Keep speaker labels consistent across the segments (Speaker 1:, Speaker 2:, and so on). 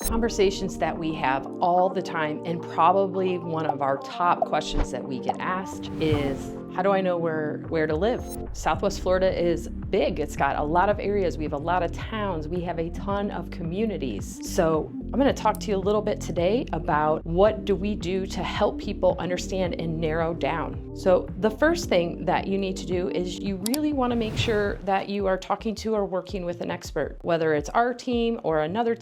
Speaker 1: Conversations that we have all the time, and probably one of our top questions that we get asked is, how do I know where to live? Southwest Florida is big. It's got a lot of areas. We have a lot of towns. We have a ton of communities. So I'm going to talk to you a little bit today about what do we do to help people understand and narrow down. So the first thing that you need to do is you really want to make sure that you are talking to or working with an expert, whether it's our team or another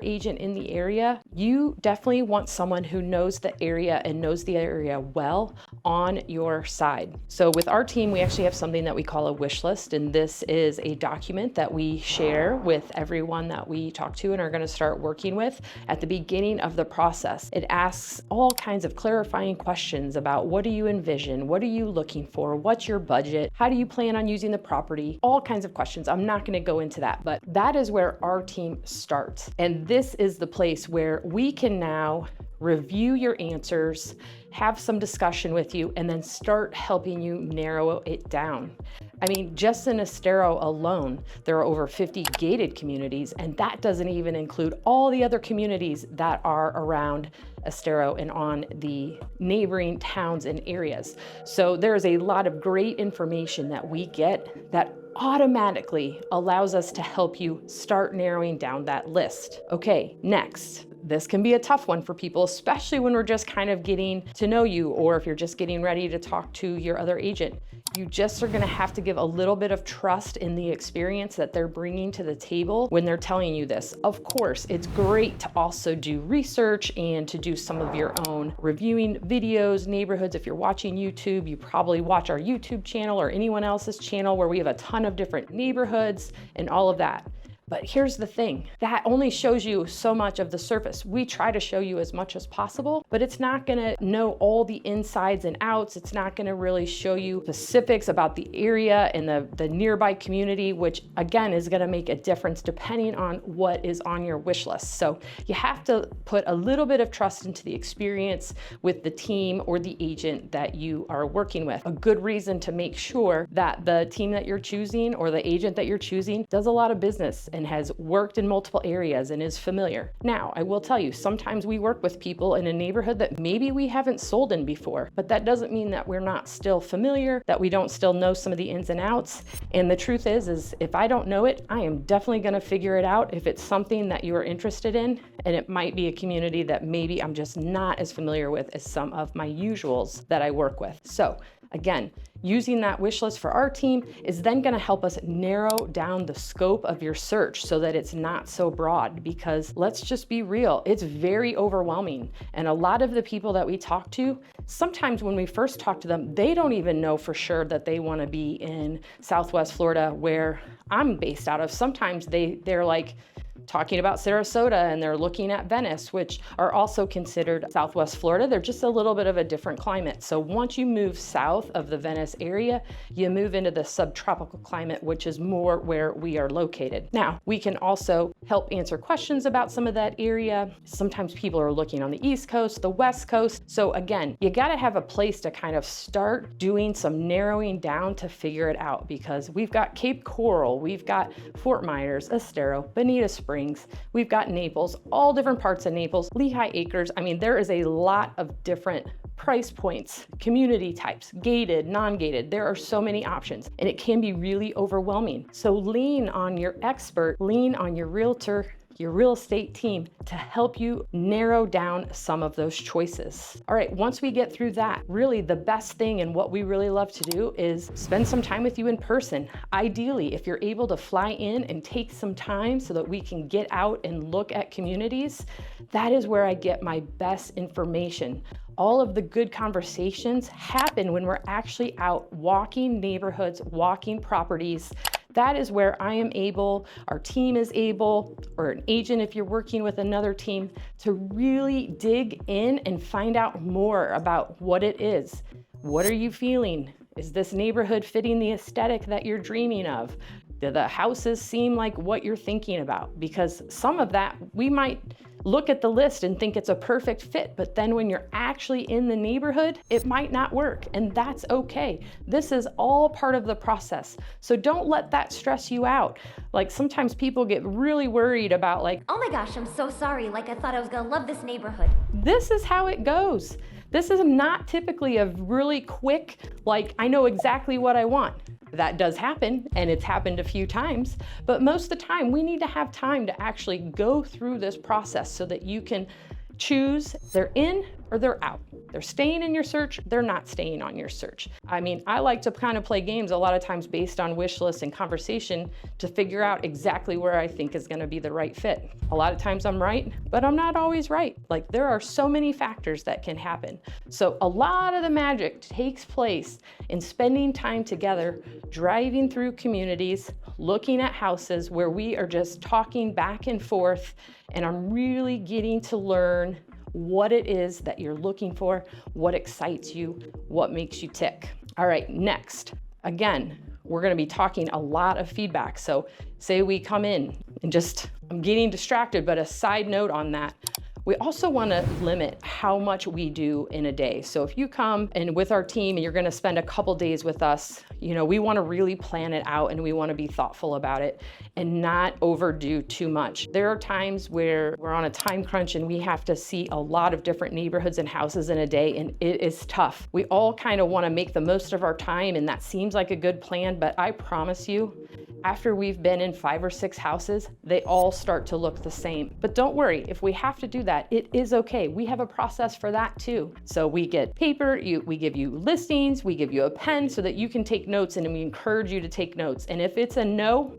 Speaker 1: agent in the area. You definitely want someone who knows the area and knows the area well on your side. So with our team, we actually have something that we call a wish list, and this is a document that we share with everyone that we talk to and are going to start working with at the beginning of the process. It asks all kinds of clarifying questions about what do you envision, what are you looking for, what's your budget, how do you plan on using the property, all kinds of questions. I'm not going to go into that, but that is where our team starts. And this is the place where we can now review your answers, have some discussion with you, and then start helping you narrow it down. I mean, just in Estero alone, there are over 50 gated communities, and that doesn't even include all the other communities that are around Estero and on the neighboring towns and areas. So there's a lot of great information that we get that automatically allows us to help you start narrowing down that list. Okay, next. This can be a tough one for people, especially when we're just kind of getting to know you, or if you're just getting ready to talk to your other agent. You just are going to have to give a little bit of trust in the experience that they're bringing to the table when they're telling you this. Of course, it's great to also do research and to do some of your own reviewing videos, neighborhoods. If you're watching YouTube, you probably watch our YouTube channel or anyone else's channel where we have a ton of different neighborhoods and all of that. But here's the thing, that only shows you so much of the surface. We try to show you as much as possible, but it's not gonna know all the insides and outs. It's not gonna really show you specifics about the area and the nearby community, which again is gonna make a difference depending on what is on your wish list. So you have to put a little bit of trust into the experience with the team or the agent that you are working with. A good reason to make sure that the team that you're choosing or the agent that you're choosing does a lot of business and has worked in multiple areas and is familiar. Now, I will tell you, sometimes we work with people in a neighborhood that maybe we haven't sold in before, but that doesn't mean that we're not still familiar, that we don't still know some of the ins and outs. And the truth is if I don't know it, I am definitely gonna figure it out if it's something that you are interested in, and it might be a community that maybe I'm just not as familiar with as some of my usuals that I work with. So again, using that wish list for our team is then going to help us narrow down the scope of your search so that it's not so broad, because let's just be real, it's very overwhelming. And a lot of the people that we talk to, sometimes when we first talk to them, they don't even know for sure that they want to be in Southwest Florida where I'm based out of. Sometimes they're like, talking about Sarasota and they're looking at Venice, which are also considered Southwest Florida. They're just a little bit of a different climate. So once you move south of the Venice area, you move into the subtropical climate, which is more where we are located. Now, we can also help answer questions about some of that area. Sometimes people are looking on the East Coast, the West Coast. So again, you got to have a place to kind of start doing some narrowing down to figure it out, because we've got Cape Coral, we've got Fort Myers, Estero, Bonita Springs, we've got Naples, all different parts of Naples, Lehigh Acres. I mean, there is a lot of different price points, community types, gated, non-gated. There are so many options, and it can be really overwhelming. So lean on your expert, lean on your realtor, your real estate team to help you narrow down some of those choices. All right, once we get through that, really the best thing and what we really love to do is spend some time with you in person. Ideally, if you're able to fly in and take some time so that we can get out and look at communities, that is where I get my best information. All of the good conversations happen when we're actually out walking neighborhoods, walking properties. That is where I am able, our team is able, or an agent if you're working with another team, to really dig in and find out more about what it is. What are you feeling? Is this neighborhood fitting the aesthetic that you're dreaming of? Do the houses seem like what you're thinking about? Because some of that, we might look at the list and think it's a perfect fit, but then when you're actually in the neighborhood, it might not work, and that's okay. This is all part of the process. So don't let that stress you out. Like sometimes people get really worried about like,
Speaker 2: oh my gosh, I'm so sorry. Like I thought I was gonna love this neighborhood.
Speaker 1: this is how it goes. This is not typically a really quick, like, I know exactly what I want. That does happen, and it's happened a few times, but most of the time we need to have time to actually go through this process so that you can choose they're in or they're out. They're staying in your search, they're not staying on your search. I mean, I like to kind of play games a lot of times based on wish lists and conversation to figure out exactly where I think is gonna be the right fit. A lot of times I'm right, but I'm not always right. Like there are so many factors that can happen. So a lot of the magic takes place in spending time together, driving through communities, looking at houses where we are just talking back and forth, and I'm really getting to learn what it is that you're looking for, what excites you, what makes you tick. All right, next. Again, we're gonna be talking a lot of feedback. So say we come in and I'm getting distracted, but a side note on that, we also want to limit how much we do in a day. So if you come and with our team and you're going to spend a couple days with us, we want to really plan it out and we want to be thoughtful about it and not overdo too much. There are times where we're on a time crunch and we have to see a lot of different neighborhoods and houses in a day, and it is tough. We all kind of want to make the most of our time, and that seems like a good plan, but I promise you, after we've been in 5 or 6 houses, they all start to look the same. But don't worry, if we have to do that, it is okay. We have a process for that too. So we get paper, we give you listings, we give you a pen so that you can take notes, and we encourage you to take notes. And if it's a no,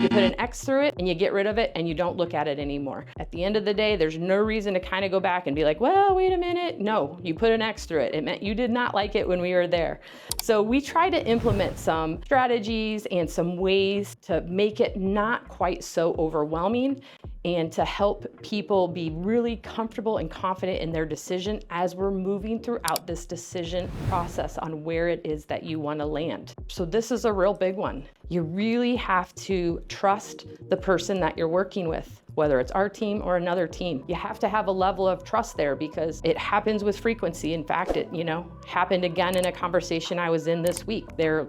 Speaker 1: you put an X through it and you get rid of it and you don't look at it anymore. At the end of the day, there's no reason to kind of go back and be like, well, wait a minute. No, you put an X through it. It meant you did not like it when we were there. So we try to implement some strategies and some ways to make it not quite so overwhelming and to help people be really comfortable and confident in their decision as we're moving throughout this decision process on where it is that you want to land. So this is a real big one. You really have to trust the person that you're working with, whether it's our team or another team. You have to have a level of trust there because it happens with frequency. In fact, it, happened again in a conversation I was in this week. They're,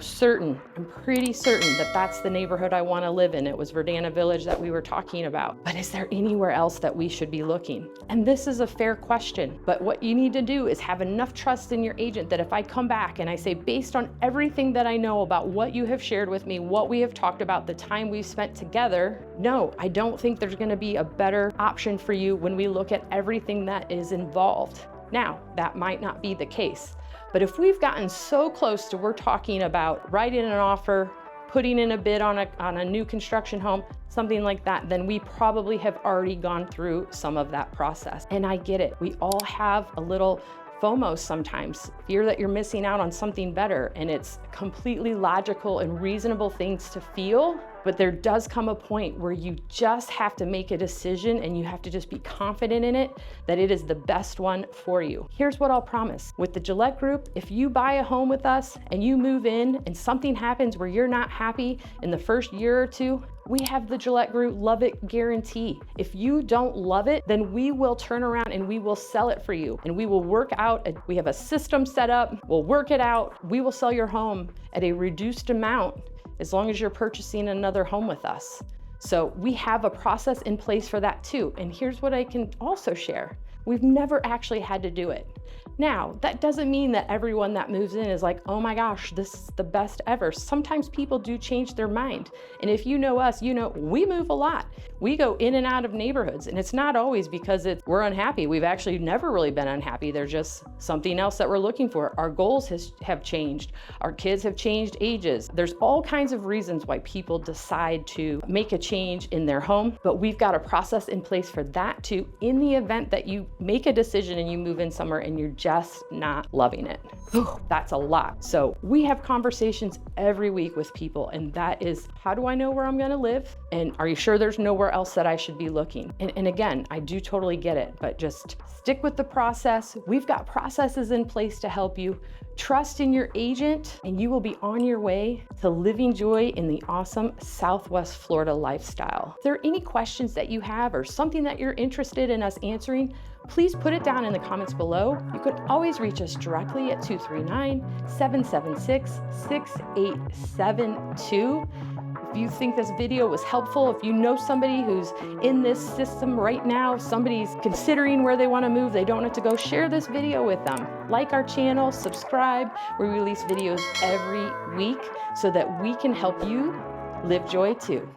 Speaker 1: certain, I'm pretty certain that that's the neighborhood I want to live in. It was Verdana Village that we were talking about. But is there anywhere else that we should be looking? And this is a fair question. But what you need to do is have enough trust in your agent that if I come back and I say, based on everything that I know about what you have shared with me, what we have talked about, the time we've spent together, no, I don't think there's going to be a better option for you when we look at everything that is involved. Now, that might not be the case, but if we've gotten so close to we're talking about writing an offer, putting in a bid on a new construction home, something like that, then we probably have already gone through some of that process. And I get it. We all have a little FOMO sometimes, fear that you're missing out on something better, and it's completely logical and reasonable things to feel, but there does come a point where you just have to make a decision and you have to just be confident in it that it is the best one for you. Here's what I'll promise. With the Gillette Group, if you buy a home with us and you move in and something happens where you're not happy in the first year or two, we have the Gillette Group Love It Guarantee. If you don't love it, then we will turn around and we will sell it for you. And we will work out, we have a system set up, we'll work it out. We will sell your home at a reduced amount as long as you're purchasing another home with us. So we have a process in place for that too. And here's what I can also share. We've never actually had to do it. Now, that doesn't mean that everyone that moves in is like, oh my gosh, this is the best ever. Sometimes people do change their mind. And if you know us, we move a lot. We go in and out of neighborhoods, and it's not always because we're unhappy. We've actually never really been unhappy. There's just something else that we're looking for. Our goals have changed. Our kids have changed ages. There's all kinds of reasons why people decide to make a change in their home, but we've got a process in place for that too, in the event that you make a decision and you move in somewhere and you're just not loving it. Whew, that's a lot. So we have conversations every week with people, and that is, how do I know where I'm gonna live? And are you sure there's nowhere else that I should be looking? And again, I do totally get it, but just stick with the process. We've got processes in place to help you. Trust in your agent, and you will be on your way to living joy in the awesome Southwest Florida lifestyle. If there are any questions that you have or something that you're interested in us answering, please put it down in the comments below. You can always reach us directly at 239-776-6872. If you think this video was helpful, if you know somebody who's in this system right now, somebody's considering where they want to move, they don't know to go, share this video with them. Like our channel, subscribe. We release videos every week so that we can help you live joy too.